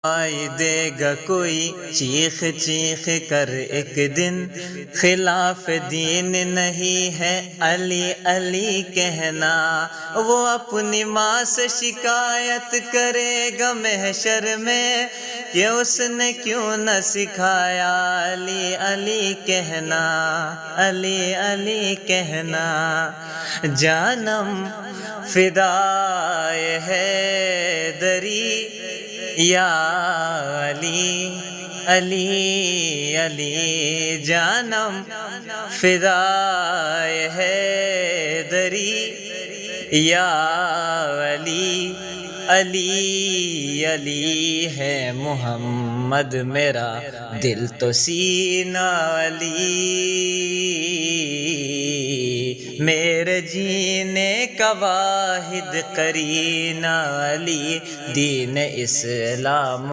آئی دے گا کوئی چیخ چیخ کر ایک دن، خلاف دین نہیں ہے علی علی کہنا، وہ اپنی ماں سے شکایت کرے گا محشر میں کہ اس نے کیوں نہ سکھایا علی علی کہنا، علی علی کہنا۔ جانم فدائے حیدری یا علی علی علی، جانم فدائے حیدری یا علی علی علی ہے محمد میرا دل تو سینہ علی، میرے جینے کا واحد قرینہ علی، دین اسلام